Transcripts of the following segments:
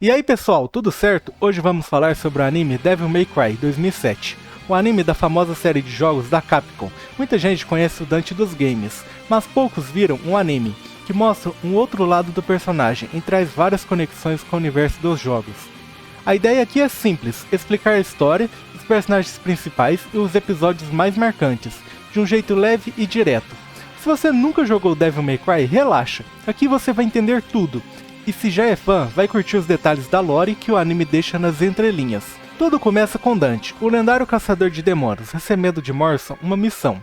E aí pessoal, tudo certo? Hoje vamos falar sobre o anime Devil May Cry 2007, o anime da famosa série de jogos da Capcom. Muita gente conhece o Dante dos games, mas poucos viram um anime que mostra um outro lado do personagem e traz várias conexões com o universo dos jogos. A ideia aqui é simples, explicar a história, os personagens principais e os episódios mais marcantes, de um jeito leve e direto. Se você nunca jogou Devil May Cry, relaxa, aqui você vai entender tudo. E se já é fã, vai curtir os detalhes da lore que o anime deixa nas entrelinhas. Tudo começa com Dante, o lendário caçador de demônios, recebendo de Morrison uma missão: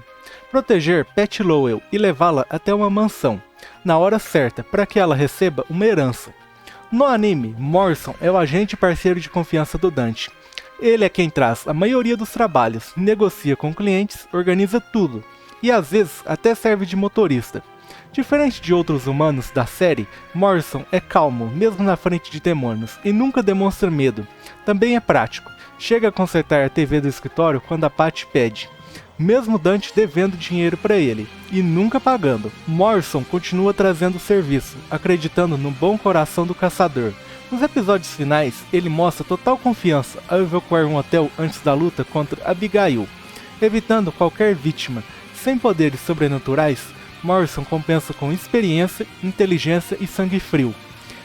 proteger Patty Lowell e levá-la até uma mansão, na hora certa, para que ela receba uma herança. No anime, Morrison é o agente e parceiro de confiança do Dante. Ele é quem traz a maioria dos trabalhos, negocia com clientes, organiza tudo, e às vezes até serve de motorista. Diferente de outros humanos da série, Morrison é calmo, mesmo na frente de demônios, e nunca demonstra medo. Também é prático, chega a consertar a TV do escritório quando a Patty pede, mesmo Dante devendo dinheiro para ele, e nunca pagando. Morrison continua trazendo o serviço, acreditando no bom coração do caçador. Nos episódios finais, ele mostra total confiança ao evacuar um hotel antes da luta contra Abigail, evitando qualquer vítima. Sem poderes sobrenaturais, Morrison compensa com experiência, inteligência e sangue frio.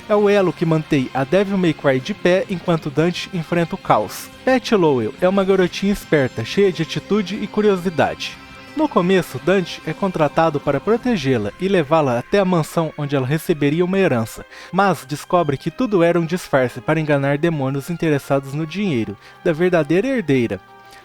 É o elo que mantém a Devil May Cry de pé enquanto Dante enfrenta o caos. Patty Lowell é uma garotinha esperta, cheia de atitude e curiosidade. No começo, Dante é contratado para protegê-la e levá-la até a mansão onde ela receberia uma herança, mas descobre que tudo era um disfarce para enganar demônios interessados no dinheiro da verdadeira herdeira.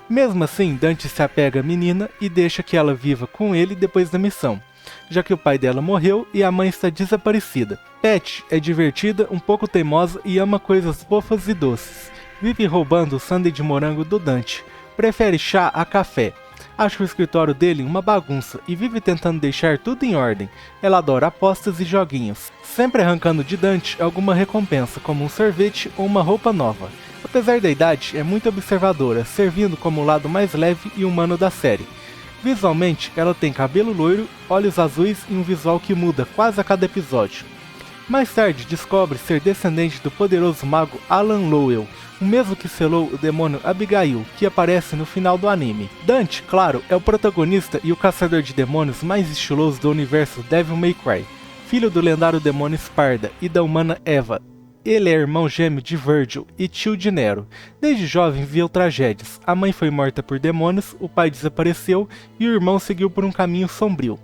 Mesmo assim, Dante se apega à menina e deixa que ela viva com ele depois da missão, já que o pai dela morreu e a mãe está desaparecida. Patty é divertida, um pouco teimosa e ama coisas fofas e doces. Vive roubando o sundae de morango do Dante. Prefere chá a café. Acha o escritório dele uma bagunça e vive tentando deixar tudo em ordem. Ela adora apostas e joguinhos, sempre arrancando de Dante alguma recompensa, como um sorvete ou uma roupa nova. Apesar da idade, é muito observadora, servindo como o lado mais leve e humano da série. Visualmente, ela tem cabelo loiro, olhos azuis e um visual que muda quase a cada episódio. Mais tarde, descobre ser descendente do poderoso mago Alan Lowell, o mesmo que selou o demônio Abigail, que aparece no final do anime. Dante, claro, é o protagonista e o caçador de demônios mais estiloso do universo Devil May Cry, filho do lendário demônio Sparda e da humana Eva. Ele é irmão gêmeo de Virgil e tio de Nero. Desde jovem viu tragédias. A mãe foi morta por demônios, o pai desapareceu e o irmão seguiu por um caminho sombrio.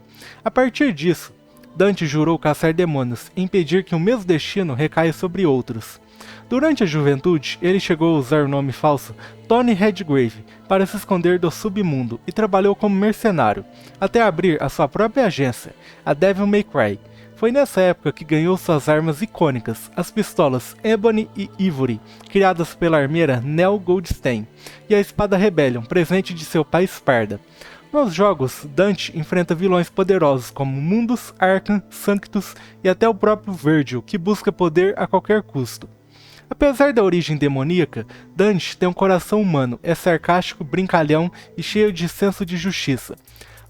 A partir disso, Dante jurou caçar demônios e impedir que o mesmo destino recaia sobre outros. Durante a juventude, ele chegou a usar o nome falso Tony Redgrave para se esconder do submundo e trabalhou como mercenário, até abrir a sua própria agência, a Devil May Cry. Foi nessa época que ganhou suas armas icônicas, as pistolas Ebony e Ivory, criadas pela armeira Nell Goldstein, e a espada Rebellion, presente de seu pai Sparda. Nos jogos, Dante enfrenta vilões poderosos como Mundus, Arkham, Sanctus e até o próprio Virgil, que busca poder a qualquer custo. Apesar da origem demoníaca, Dante tem um coração humano, é sarcástico, brincalhão e cheio de senso de justiça.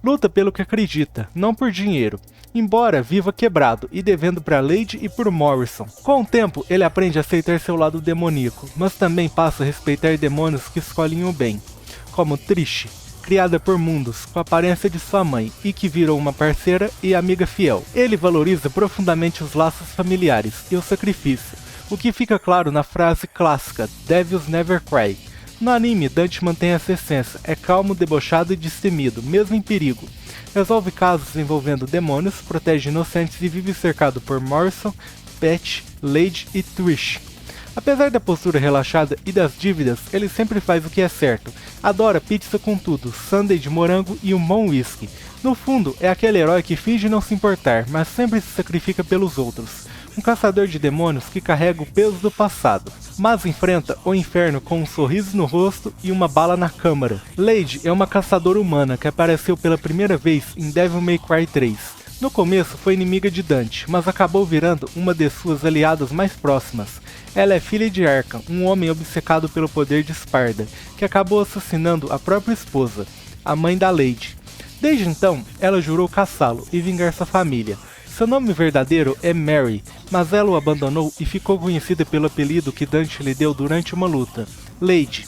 Luta pelo que acredita, não por dinheiro, embora viva quebrado e devendo para Lady e por Morrison. Com o tempo, ele aprende a aceitar seu lado demoníaco, mas também passa a respeitar demônios que escolhem o bem, como Trish, criada por Mundus, com a aparência de sua mãe e que virou uma parceira e amiga fiel. Ele valoriza profundamente os laços familiares e o sacrifício, o que fica claro na frase clássica Devils Never Cry. No anime, Dante mantém essa essência, é calmo, debochado e destemido, mesmo em perigo. Resolve casos envolvendo demônios, protege inocentes e vive cercado por Morrison, Patty, Lady e Trish. Apesar da postura relaxada e das dívidas, ele sempre faz o que é certo. Adora pizza com tudo, sundae de morango e um bom whisky. No fundo, é aquele herói que finge não se importar, mas sempre se sacrifica pelos outros. Um caçador de demônios que carrega o peso do passado, mas enfrenta o inferno com um sorriso no rosto e uma bala na câmara. Lady é uma caçadora humana que apareceu pela primeira vez em Devil May Cry 3. No começo foi inimiga de Dante, mas acabou virando uma de suas aliadas mais próximas. Ela é filha de Arkham, um homem obcecado pelo poder de Sparda, que acabou assassinando a própria esposa, a mãe da Lady. Desde então, ela jurou caçá-lo e vingar sua família. Seu nome verdadeiro é Mary, mas ela o abandonou e ficou conhecida pelo apelido que Dante lhe deu durante uma luta, Lady.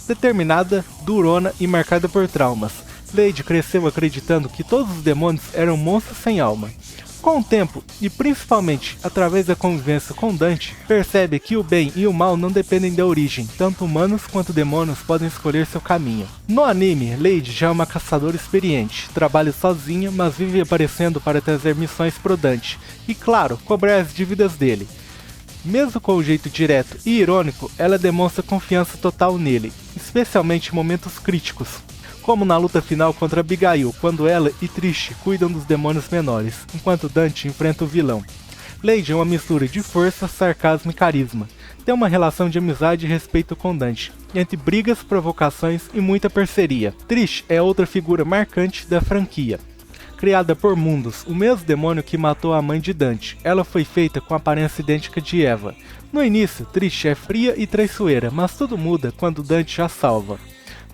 Determinada, durona e marcada por traumas, Lady cresceu acreditando que todos os demônios eram monstros sem alma. Com o tempo, e principalmente através da convivência com Dante, percebe que o bem e o mal não dependem da origem, tanto humanos quanto demônios podem escolher seu caminho. No anime, Lady já é uma caçadora experiente, trabalha sozinha, mas vive aparecendo para trazer missões pro Dante, e claro, cobrar as dívidas dele. Mesmo com o jeito direto e irônico, ela demonstra confiança total nele, especialmente em momentos críticos, como na luta final contra Abigail, quando ela e Trish cuidam dos demônios menores, enquanto Dante enfrenta o vilão. Lady é uma mistura de força, sarcasmo e carisma. Tem uma relação de amizade e respeito com Dante, entre brigas, provocações e muita parceria. Trish é outra figura marcante da franquia. Criada por Mundus, o mesmo demônio que matou a mãe de Dante, ela foi feita com a aparência idêntica de Eva. No início, Trish é fria e traiçoeira, mas tudo muda quando Dante a salva.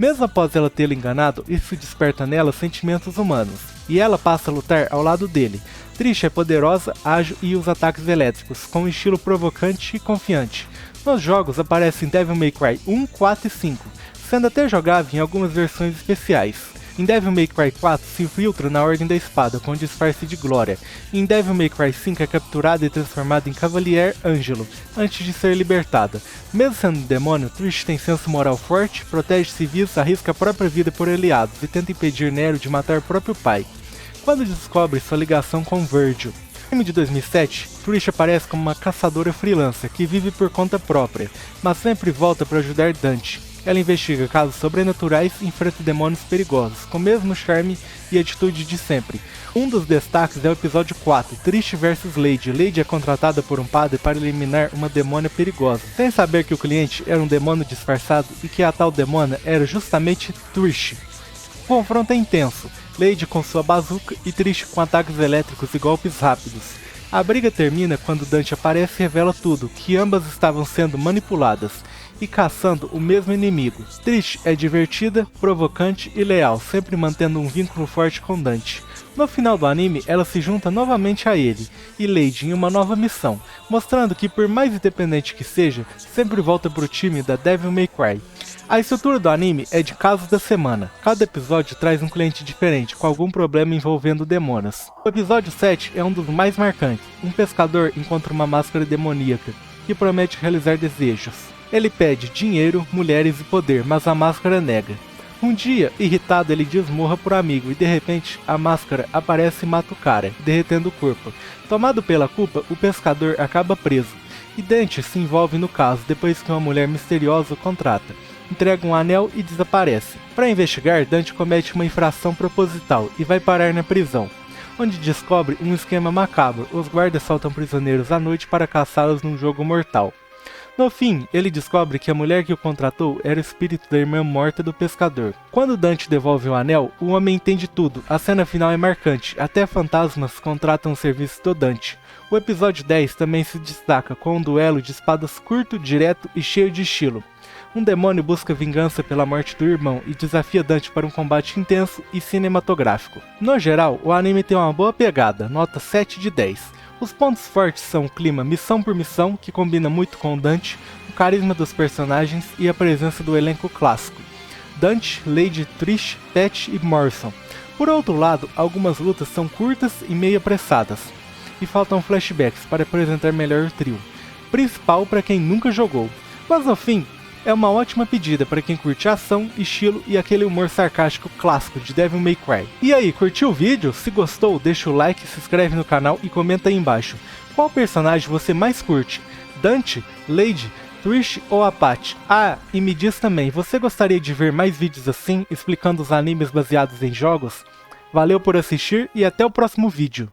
Mesmo após ela tê-lo enganado, isso desperta nela sentimentos humanos, e ela passa a lutar ao lado dele. Trish é poderosa, ágil e usa ataques elétricos, com um estilo provocante e confiante. Nos jogos aparecem Devil May Cry 1, 4 e 5, sendo até jogável em algumas versões especiais. Em Devil May Cry 4 se infiltra na Ordem da Espada com disfarce de glória, e em Devil May Cry 5 é capturada e transformada em Cavalier Angelo, antes de ser libertada. Mesmo sendo um demônio, Trish tem senso moral forte, protege civis, arrisca a própria vida por aliados e tenta impedir Nero de matar o próprio pai. Quando descobre sua ligação com Virgil. No filme de 2007, Trish aparece como uma caçadora freelancer que vive por conta própria, mas sempre volta para ajudar Dante. Ela investiga casos sobrenaturais e enfrenta demônios perigosos, com o mesmo charme e atitude de sempre. Um dos destaques é o episódio 4, Trish vs Lady. Lady é contratada por um padre para eliminar uma demônia perigosa, sem saber que o cliente era um demônio disfarçado e que a tal demônia era justamente Trish. O confronto é intenso, Lady com sua bazuca e Trish com ataques elétricos e golpes rápidos. A briga termina quando Dante aparece e revela tudo, que ambas estavam sendo manipuladas e caçando o mesmo inimigo. Trish é divertida, provocante e leal, sempre mantendo um vínculo forte com Dante. No final do anime, ela se junta novamente a ele, e Lady em uma nova missão, mostrando que por mais independente que seja, sempre volta pro time da Devil May Cry. A estrutura do anime é de casos da semana. Cada episódio traz um cliente diferente, com algum problema envolvendo demônios. O episódio 7 é um dos mais marcantes. Um pescador encontra uma máscara demoníaca, que promete realizar desejos. Ele pede dinheiro, mulheres e poder, mas a máscara nega. Um dia, irritado, ele desmorra por amigo e de repente a máscara aparece e mata o cara, derretendo o corpo. Tomado pela culpa, o pescador acaba preso, e Dante se envolve no caso depois que uma mulher misteriosa o contrata, entrega um anel e desaparece. Para investigar, Dante comete uma infração proposital e vai parar na prisão, onde descobre um esquema macabro. Os guardas soltam prisioneiros à noite para caçá-los num jogo mortal. No fim, ele descobre que a mulher que o contratou era o espírito da irmã morta do pescador. Quando Dante devolve o anel, o homem entende tudo. A cena final é marcante, até fantasmas contratam o serviço do Dante. O episódio 10 também se destaca com um duelo de espadas curto, direto e cheio de estilo. Um demônio busca vingança pela morte do irmão e desafia Dante para um combate intenso e cinematográfico. No geral, o anime tem uma boa pegada, nota 7 de 10. Os pontos fortes são o clima missão por missão, que combina muito com o Dante, o carisma dos personagens e a presença do elenco clássico. Dante, Lady, Trish, Pat e Morrison. Por outro lado, algumas lutas são curtas e meio apressadas, e faltam flashbacks para apresentar melhor o trio, principal para quem nunca jogou. Mas no fim, é uma ótima pedida para quem curte ação, estilo e aquele humor sarcástico clássico de Devil May Cry. E aí, curtiu o vídeo? Se gostou, deixa o like, se inscreve no canal e comenta aí embaixo. Qual personagem você mais curte? Dante, Lady, Trish ou a Pat? Ah, e me diz também, você gostaria de ver mais vídeos assim, explicando os animes baseados em jogos? Valeu por assistir e até o próximo vídeo.